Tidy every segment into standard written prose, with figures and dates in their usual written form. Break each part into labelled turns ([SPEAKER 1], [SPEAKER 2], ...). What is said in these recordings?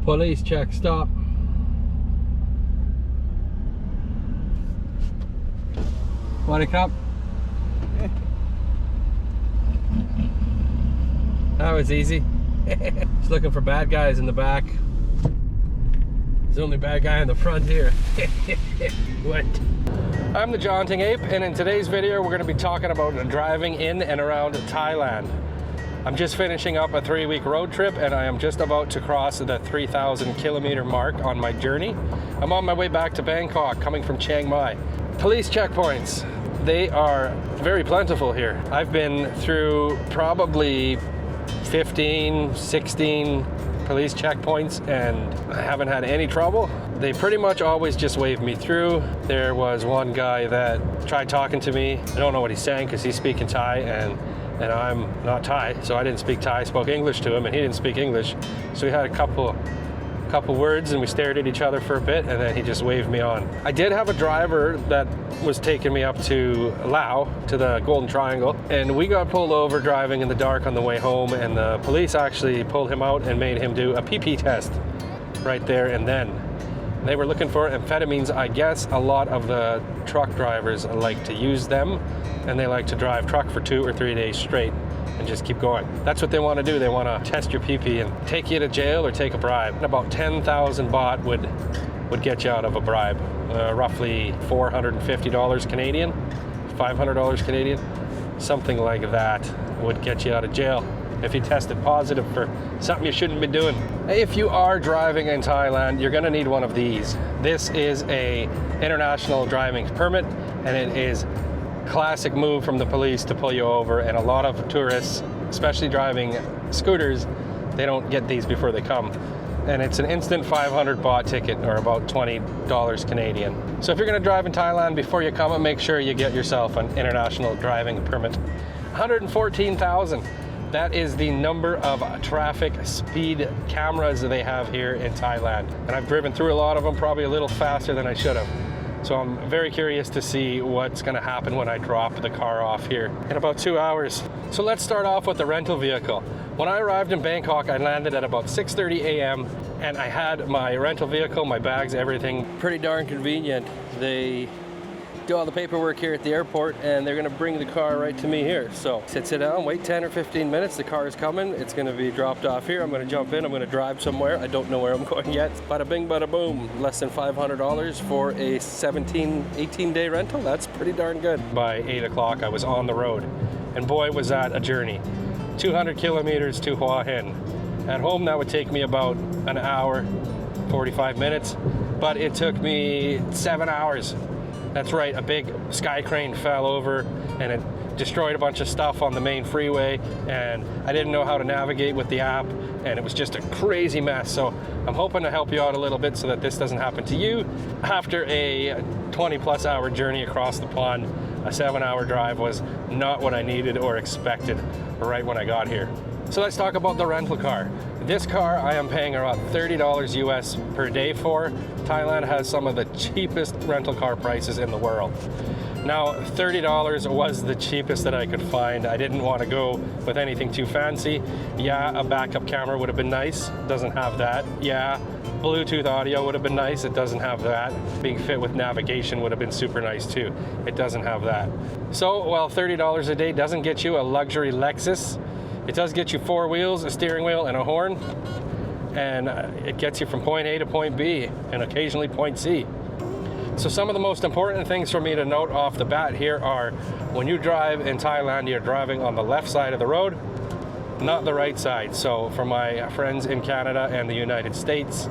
[SPEAKER 1] Police check, stop. What up? That was easy. Just looking for bad guys in the back. There's the only bad guy in the front here. What? I'm the Jaunting Ape, and in today's video we're going to be talking about driving in and around Thailand. I'm just finishing up a 3-week road trip, and I am just about to cross the 3,000 kilometer mark on my journey. I'm on my way back to Bangkok, coming from Chiang Mai. Police checkpoints, they are very plentiful here. I've been through probably 15, 16 police checkpoints and I haven't had any trouble. They pretty much always just wave me through. There was one guy that tried talking to me. I don't know what he's saying because he's speaking Thai and I'm not Thai, so I didn't speak Thai. I spoke English to him and he didn't speak English. So we had a couple words and we stared at each other for a bit and then he just waved me on. I did have a driver that was taking me up to Alamo, to the Golden Triangle, and we got pulled over driving in the dark on the way home, and the police actually pulled him out and made him do a PP test right there and then. They were looking for amphetamines. I guess a lot of the truck drivers like to use them, and they like to drive truck for 2 or 3 days straight and just keep going. That's what they want to do. They want to test your PP and take you to jail or take a bribe. About 10,000 baht would get you out of a bribe. Roughly $450 Canadian, $500 Canadian, something like that would get you out of jail if you tested positive for something you shouldn't be doing. If you are driving in Thailand, you're gonna need one of these. This is a international driving permit, and it is classic move from the police to pull you over, and a lot of tourists, especially driving scooters, they don't get these before they come. And it's an instant 500 baht ticket, or about $20 Canadian. So if you're gonna drive in Thailand, before you come, make sure you get yourself an international driving permit. 114,000. That is the number of traffic speed cameras that they have here in Thailand. And I've driven through a lot of them, probably a little faster than I should have. So I'm very curious to see what's gonna happen when I drop the car off here in about 2 hours. So let's start off with the rental vehicle. When I arrived in Bangkok, I landed at about 6:30 a.m. and I had my rental vehicle, my bags, everything. Pretty darn convenient. They do all the paperwork here at the airport and they're gonna bring the car right to me here. So sit down, wait 10 or 15 minutes, the car is coming, it's gonna be dropped off here, I'm gonna jump in, I'm gonna drive somewhere, I don't know where I'm going yet. Bada bing, bada boom, less than $500 for a 18 day rental, that's pretty darn good. By 8 o'clock I was on the road, and boy was that a journey. 200 kilometers to Hua Hin. At home that would take me about an hour, 45 minutes, but it took me 7 hours. That's right, a big sky crane fell over and it destroyed a bunch of stuff on the main freeway, and I didn't know how to navigate with the app, and it was just a crazy mess. So I'm hoping to help you out a little bit so that this doesn't happen to you. After a 20+ hour journey across the pond, a 7-hour drive was not what I needed or expected right when I got here. So let's talk about the rental car. This car I am paying around $30 US per day for. Thailand has some of the cheapest rental car prices in the world. Now, $30 was the cheapest that I could find. I didn't want to go with anything too fancy. Yeah, a backup camera would have been nice. Doesn't have that. Yeah, Bluetooth audio would have been nice. It doesn't have that. Being fit with navigation would have been super nice too. It doesn't have that. So, while $30 a day doesn't get you a luxury Lexus, it does get you 4 wheels, a steering wheel, and a horn. And it gets you from point A to point B, and occasionally point C. So some of the most important things for me to note off the bat here are, when you drive in Thailand, you're driving on the left side of the road, not the right side. So for my friends in Canada and the United States,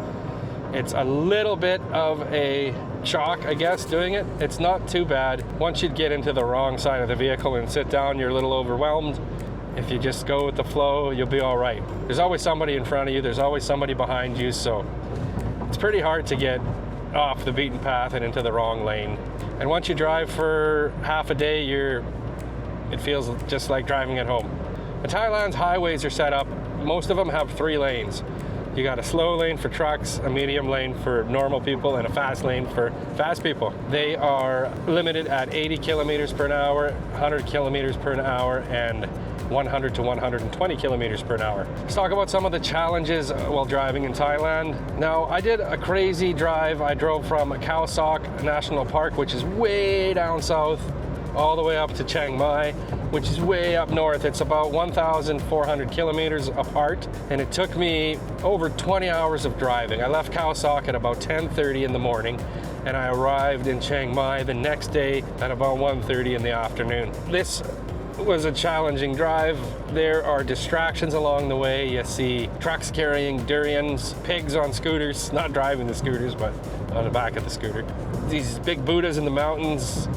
[SPEAKER 1] it's a little bit of a shock, I guess, doing it. It's not too bad. Once you get into the wrong side of the vehicle and sit down, you're a little overwhelmed. If you just go with the flow, you'll be all right. There's always somebody in front of you, there's always somebody behind you, so it's pretty hard to get off the beaten path and into the wrong lane. And once you drive for half a day, it feels just like driving at home. And Thailand's highways are set up, most of them have 3 lanes. You got a slow lane for trucks, a medium lane for normal people, and a fast lane for fast people. They are limited at 80 kilometers per hour, 100 kilometers per hour, and 100 to 120 kilometers per hour. Let's talk about some of the challenges while driving in Thailand. Now, I did a crazy drive. I drove from Khao Sok National Park, which is way down south, all the way up to Chiang Mai, which is way up north. It's about 1,400 kilometers apart, and it took me over 20 hours of driving. I left Khao Sok at about 10:30 in the morning, and I arrived in Chiang Mai the next day at about 1:30 in the afternoon. This was a challenging drive. There are distractions along the way. You see trucks carrying durians, pigs on scooters, not driving the scooters, but on the back of the scooter. These big Buddhas in the mountains,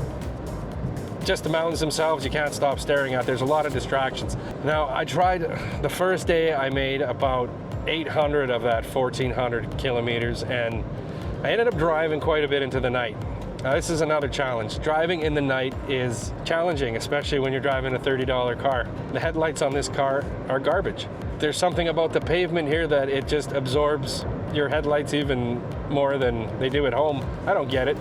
[SPEAKER 1] just the mountains themselves, you can't stop staring at. There's a lot of distractions. Now, I tried, the first day I made about 800 of that 1,400 kilometers, and I ended up driving quite a bit into the night. Now, this is another challenge. Driving in the night is challenging, especially when you're driving a $30 car. The headlights on this car are garbage. There's something about the pavement here that it just absorbs your headlights even more than they do at home. I don't get it.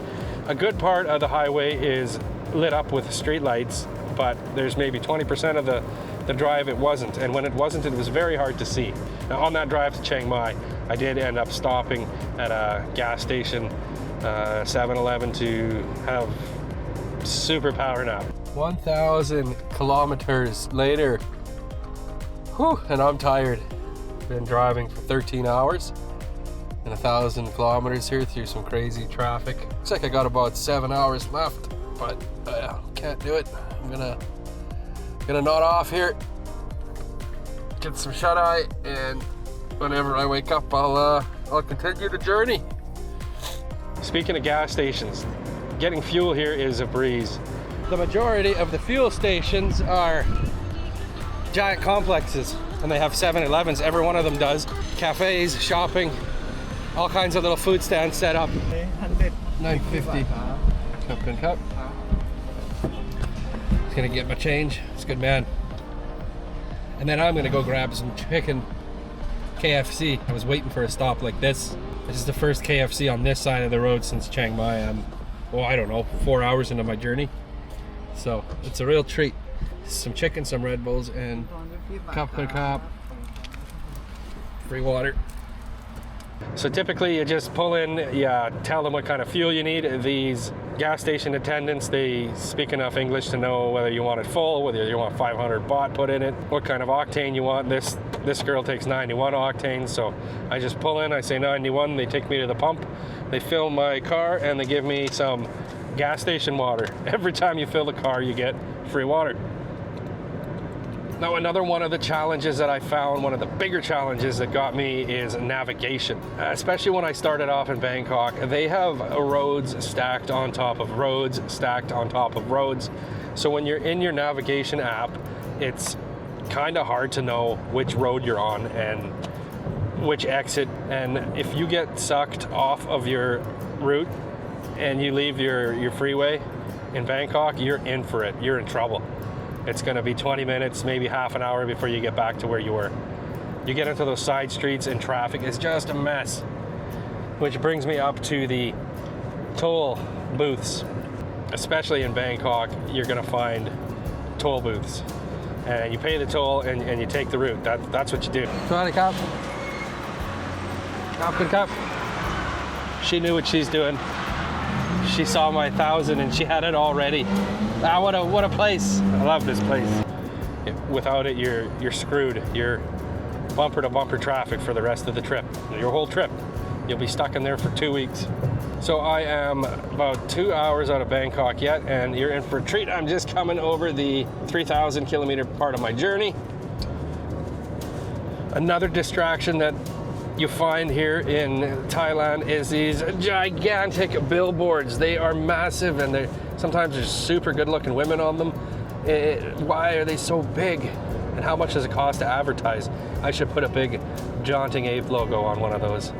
[SPEAKER 1] A good part of the highway is lit up with street lights, but there's maybe 20% of the drive it wasn't, and when it wasn't, it was very hard to see. Now, on that drive to Chiang Mai, I did end up stopping at a gas station, 7-Eleven, to have super power nap. 1,000 kilometers later, whew, and I'm tired. Been driving for 13 hours and 1,000 kilometers here through some crazy traffic. Looks like I got about 7 hours left, but can't do it. I'm gonna nod off here, get some shut-eye, and whenever I wake up, I'll continue the journey. Speaking of gas stations, getting fuel here is a breeze. The majority of the fuel stations are giant complexes, and they have 7-Elevens. Every one of them does. Cafes, shopping, all kinds of little food stands set up. 950. Cup and cup. Just gonna get my change. It's a good man. And then I'm gonna go grab some chicken KFC. I was waiting for a stop like this. This is the first KFC on this side of the road since Chiang Mai. I'm, I don't know, 4 hours into my journey. So it's a real treat. Some chicken, some Red Bulls, and cup and cup. Free water. So typically you just pull in, you tell them what kind of fuel you need. These gas station attendants, they speak enough English to know whether you want it full, whether you want 500 baht put in it, what kind of octane you want. This girl takes 91 octane, so I just pull in, I say 91, they take me to the pump, they fill my car, and they give me some gas station water. Every time you fill the car, you get free water. Now, another one of the challenges that I found, one of the bigger challenges that got me, is navigation. Especially when I started off in Bangkok, they have roads stacked on top of roads, stacked on top of roads. So when you're in your navigation app, it's kind of hard to know which road you're on and which exit. And if you get sucked off of your route and you leave your freeway in Bangkok, you're in for it. You're in trouble. It's going to be 20 minutes, maybe half an hour before you get back to where you were. You get into those side streets and traffic is just a mess. Which brings me up to the toll booths. Especially in Bangkok, you're going to find toll booths. And you pay the toll and you take the route. That's what you do. Sorry, cop. Cop and cop. She knew what she's doing. She saw my 1,000 and she had it already. Ah, what a place. I love this place. Without it, you're screwed. You're bumper to bumper traffic for the rest of the trip. Your whole trip. You'll be stuck in there for 2 weeks. So I am about 2 hours out of Bangkok yet, and you're in for a treat. I'm just coming over the 3,000 kilometer part of my journey. Another distraction that you find here in Thailand is these gigantic billboards. They are massive, and sometimes there's super good looking women on them. Why are they so big? And how much does it cost to advertise? I should put a big Jaunting Ape logo on one of those.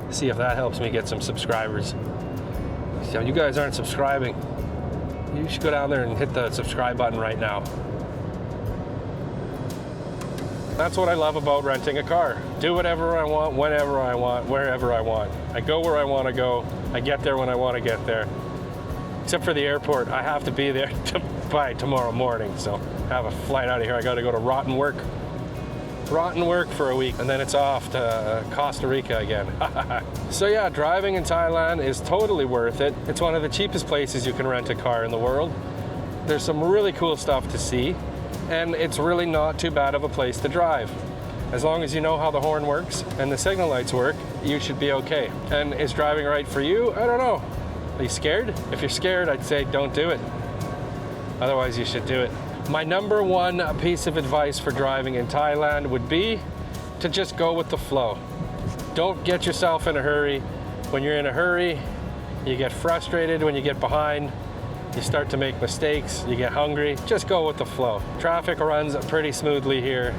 [SPEAKER 1] See if that helps me get some subscribers. So you guys aren't subscribing. You should go down there and hit the subscribe button right now. That's what I love about renting a car. Do whatever I want, whenever I want, wherever I want. I go where I want to go. I get there when I want to get there. Except for the airport. I have to be there by tomorrow morning, so I have a flight out of here. I got to go to rotten work for a week, and then it's off to Costa Rica again. So yeah, driving in Thailand is totally worth it. It's one of the cheapest places you can rent a car in the world. There's some really cool stuff to see, and it's really not too bad of a place to drive. As long as you know how the horn works and the signal lights work, you should be okay. And is driving right for you? I don't know. Are you scared? If you're scared, I'd say don't do it. Otherwise, you should do it. My number one piece of advice for driving in Thailand would be to just go with the flow. Don't get yourself in a hurry. When you're in a hurry, you get frustrated when you get behind. You start to make mistakes, you get hungry. Just go with the flow. Traffic runs pretty smoothly here,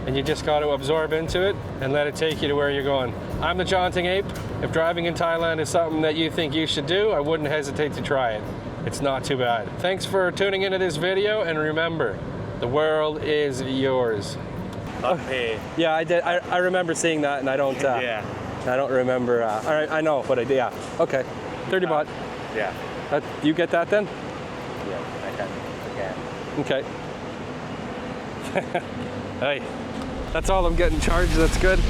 [SPEAKER 1] and you just got to absorb into it and let it take you to where you're going. I'm the Jaunting Ape. If driving in Thailand is something that you think you should do, I wouldn't hesitate to try it. It's not too bad. Thanks for tuning into this video, and remember, the world is yours.
[SPEAKER 2] Okay.
[SPEAKER 1] Yeah, I did. I remember seeing that, and I don't.
[SPEAKER 2] Yeah.
[SPEAKER 1] I don't remember. All right, I know what I did. Yeah. Okay. 30 baht.
[SPEAKER 2] Yeah.
[SPEAKER 1] You get that then?
[SPEAKER 2] Yeah, I can.
[SPEAKER 1] Okay. Hey, that's all I'm getting charged. That's good.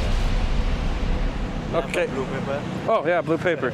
[SPEAKER 1] Okay.
[SPEAKER 2] Blue paper.
[SPEAKER 1] Oh yeah, blue paper.